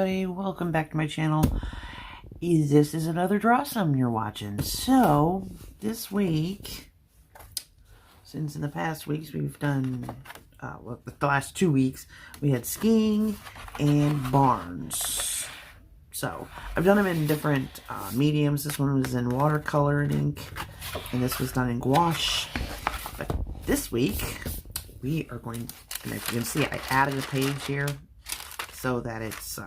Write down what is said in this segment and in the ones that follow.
everybody, welcome back to my channel. This is another Drawsome you're watching. So, this week, since in the past weeks we've done, the last 2 weeks, we had skiing and barns. So, I've done them in different mediums. This one was in watercolor and ink, and this was done in gouache. But this week, we are going, and if you can see, I added a page here so that it's,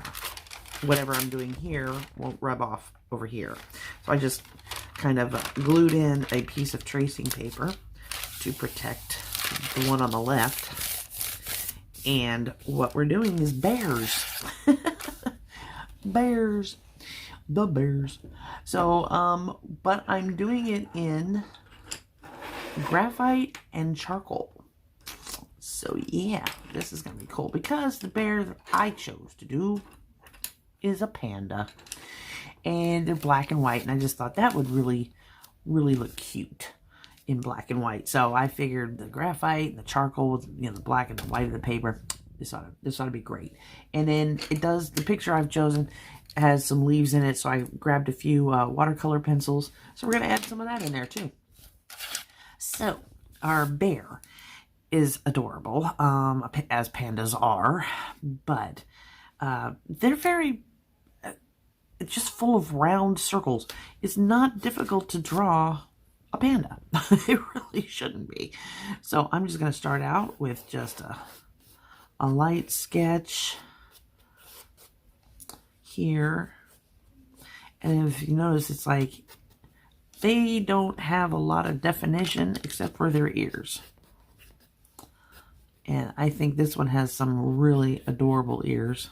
whatever I'm doing here won't rub off over here. So I just kind of glued in a piece of tracing paper to protect the one on the left. And what we're doing is bears. Bears. The bears. So, but I'm doing it in graphite and charcoal. So yeah, this is going to be cool because the bear that I chose to do is a panda. And they're black and white, and I just thought that would really look cute in black and white. So I figured the graphite and the charcoal with, you know, the black and the white of the paper, this ought to be great. And then it does, the picture I've chosen has some leaves in it, so I grabbed a few watercolor pencils. So we're going to add some of that in there too. So our bear is adorable, as pandas are, but they're very, just full of round circles. It's not difficult to draw a panda. It really shouldn't be. So I'm just going to start out with just a light sketch here. And if you notice, it's like they don't have a lot of definition except for their ears. And I think this one has some really adorable ears.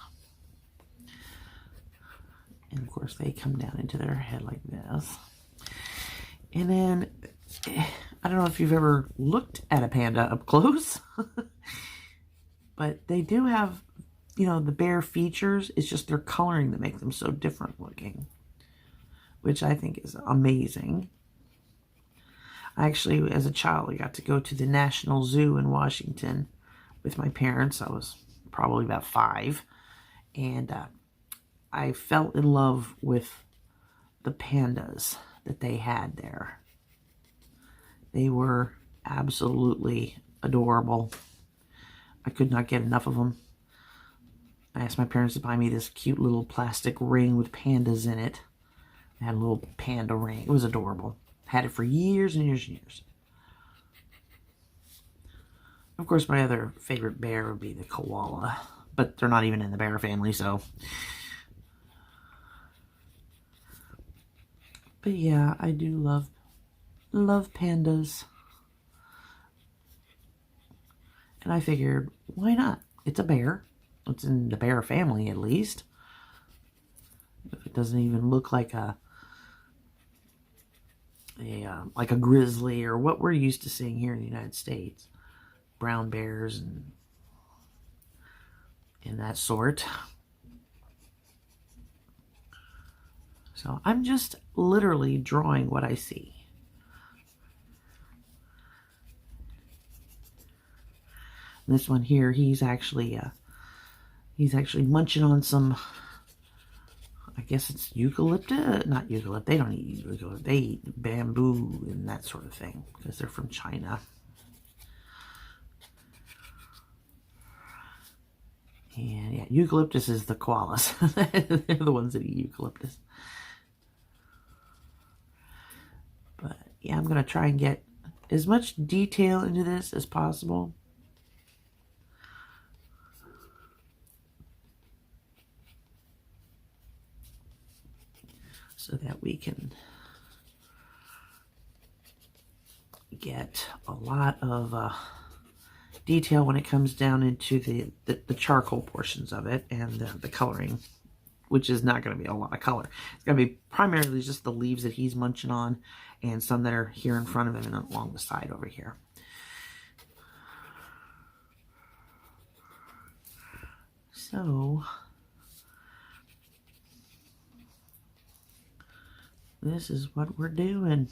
And of course they come down into their head like this. And then, I don't know if you've ever looked at a panda up close. But they do have, you know, the bear features. It's just their coloring that makes them so different looking. Which I think is amazing. I actually, as a child, I got to go to the National Zoo in Washington with my parents. I was probably about 5, and I fell in love with the pandas that they had there. They were absolutely adorable. I could not get enough of them. I asked my parents to buy me this cute little plastic ring with pandas in it. I had a little panda ring. It was adorable. Had it for years and years and years. Of course, my other favorite bear would be the koala, but they're not even in the bear family, so. But yeah, I do love pandas. And I figured, why not? It's a bear. It's in the bear family, at least. If it doesn't even look like a grizzly or what we're used to seeing here in the United States. Brown bears and that sort. So I'm just literally drawing what I see. And this one here, he's actually munching on some, I guess it's eucalyptus, not eucalyptus. They don't eat eucalyptus. They eat bamboo and that sort of thing because they're from China. And yeah, eucalyptus is the koalas. They're the ones that eat eucalyptus. But yeah, I'm going to try and get as much detail into this as possible. So that we can get a lot of detail when it comes down into the charcoal portions of it and the coloring, which is not going to be a lot of color. It's going to be primarily just the leaves that he's munching on and some that are here in front of him and along the side over here. So this is what we're doing.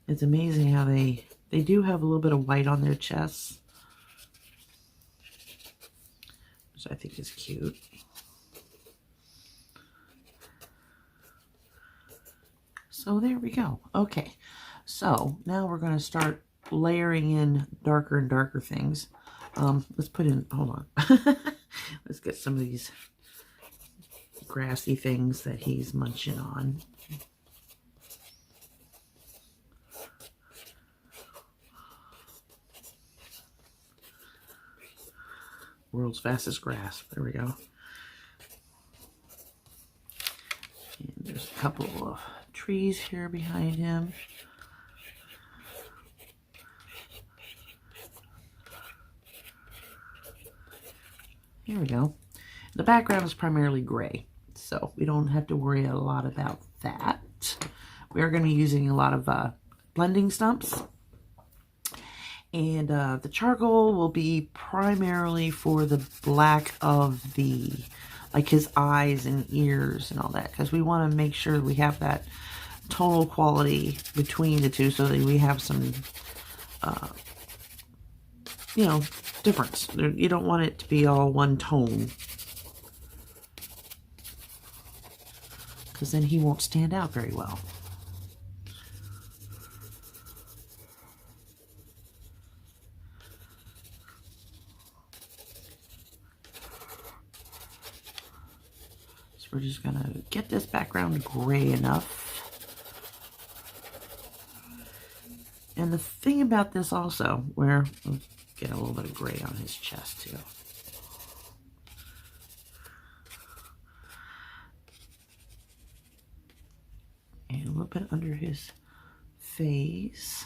It's amazing how they They do have a little bit of white on their chests, which I think is cute. So there we go. Okay, so now we're going to start layering in darker and darker things. Let's put in, hold on. Let's get some of these grassy things that he's munching on. World's fastest grass. There we go. And there's a couple of trees here behind him. Here we go. The background is primarily gray, so we don't have to worry a lot about that. We are going to be using a lot of blending stumps. And the charcoal will be primarily for the black of the, like his eyes and ears and all that. Because we want to make sure we have that tonal quality between the two so that we have some, you know, difference. You don't want it to be all one tone. Because then he won't stand out very well. We're just going to get this background gray enough. And the thing about this also, where we'll get a little bit of gray on his chest too. And a little bit under his face.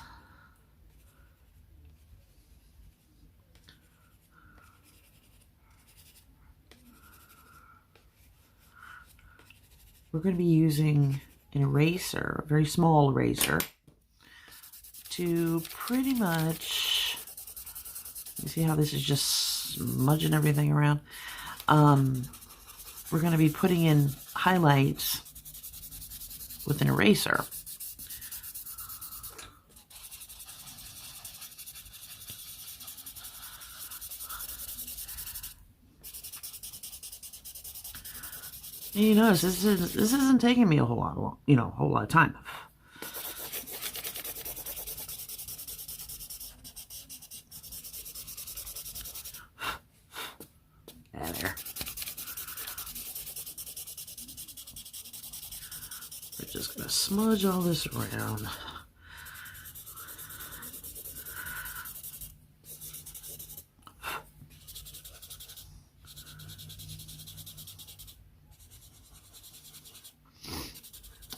We're going to be using an eraser, a very small eraser, to pretty much, you see how this is just smudging everything around? We're going to be putting in highlights with an eraser. And you notice this isn't taking me a whole lot of time. There. We're just gonna smudge all this around.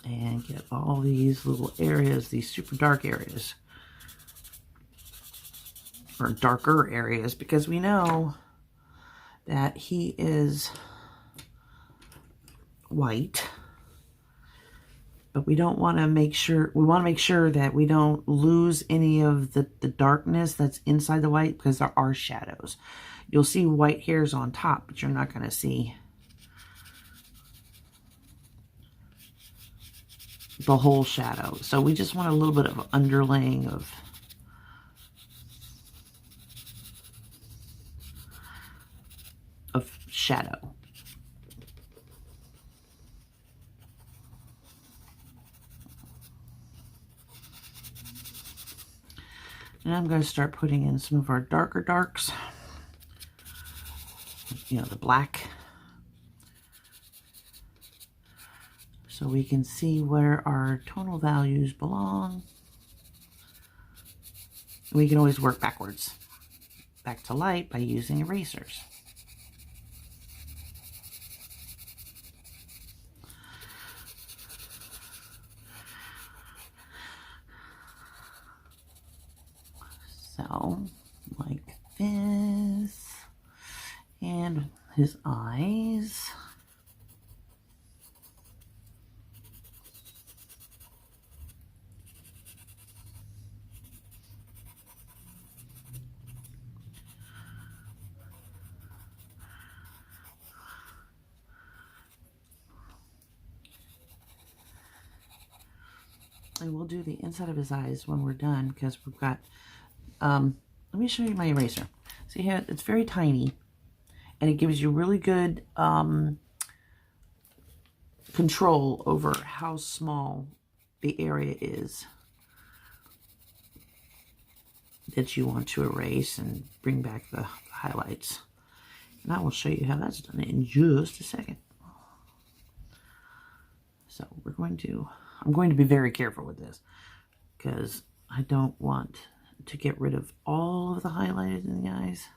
And get all these little areas, these super dark areas, or darker areas, because we know that he is white, but we don't want to make sure, we want to make sure that we don't lose any of the darkness that's inside the white, because there are shadows. You'll see white hairs on top, but you're not going to see the whole shadow. So we just want a little bit of underlaying of shadow. And I'm going to start putting in some of our darker darks. You know, the black. So we can see where our tonal values belong. We can always work backwards, back to light, by using erasers. So, like this. And his eyes. And we'll do the inside of his eyes when we're done, because we've got, let me show you my eraser. See here, it's very tiny, and it gives you really good control over how small the area is that you want to erase and bring back the highlights. And I will show you how that's done in just a second. So I'm going to be very careful with this, because I don't want to get rid of all of the highlighted in the eyes,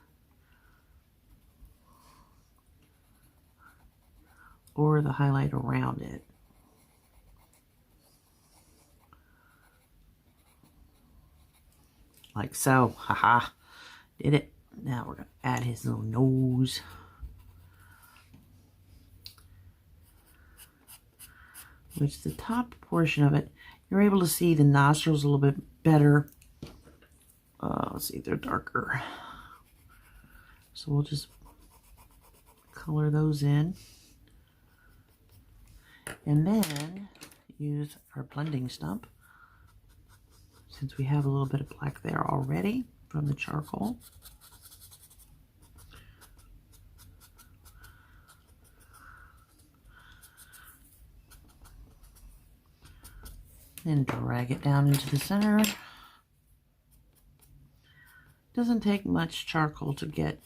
or the highlight around it. Like so. Haha. Did it. Now we're going to add his little nose. Which the top portion of it, you're able to see the nostrils a little bit better. Let's see, they're darker. So we'll just color those in. And then use our blending stump, since we have a little bit of black there already from the charcoal. And drag it down into the center. Doesn't take much charcoal to get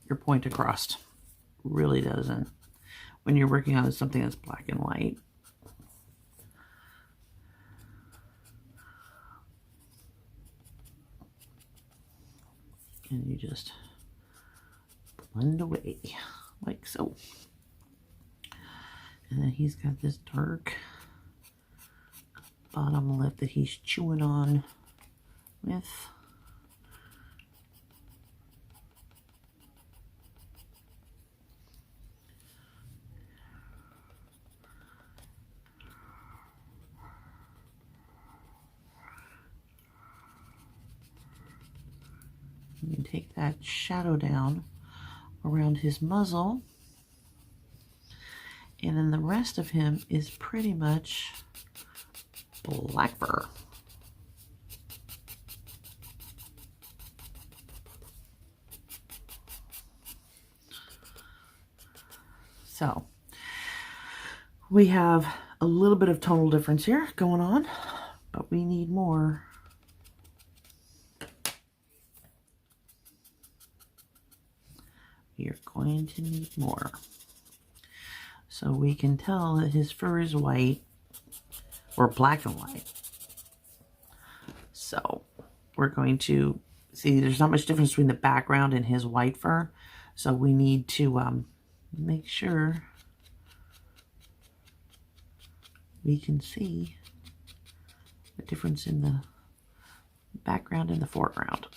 your point across. Really doesn't. When you're working on something that's black and white. And you just blend away like so. And then he's got this dark bottom lip that he's chewing on with. You can take that shadow down around his muzzle, and then the rest of him is pretty much black fur. So we have a little bit of tonal difference here going on, but we need more. You're going to need more. So we can tell that his fur is white, or black and white. So we're going to see there's not much difference between the background and his white fur. So we need to make sure we can see the difference in the background and the foreground.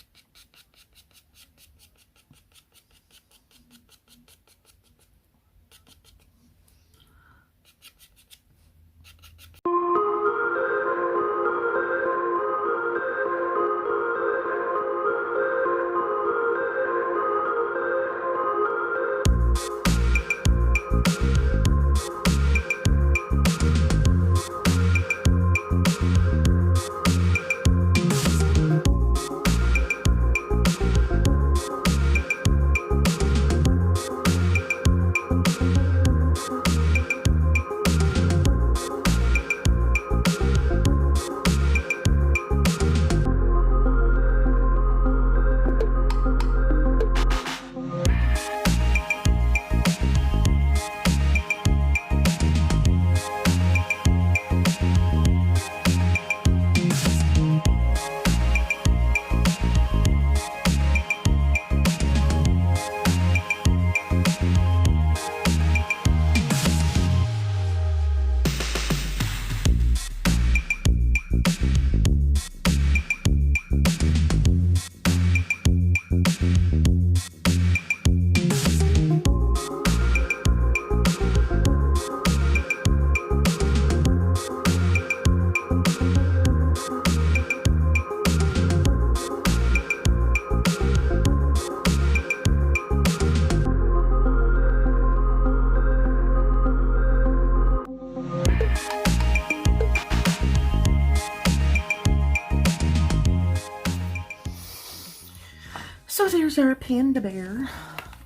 here's our panda bear.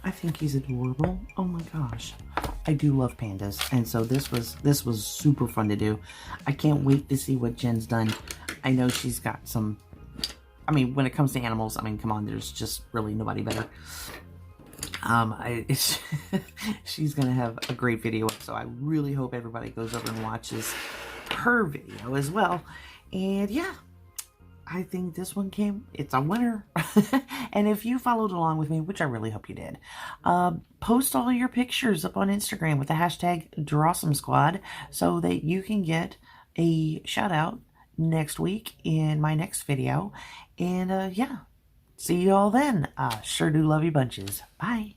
I think he's adorable. Oh my gosh. I do love pandas. And so this was super fun to do. I can't wait to see what Jen's done. I know she's got some, I mean, when it comes to animals, I mean, come on, there's just really nobody better. She's gonna have a great video, so I really hope everybody goes over and watches her video as well. And yeah, I think this one it's a winner. And if you followed along with me, which I really hope you did, post all your pictures up on Instagram with the hashtag Drawsome Squad so that you can get a shout out next week in my next video. And yeah, see you all then. Sure do love you bunches. Bye.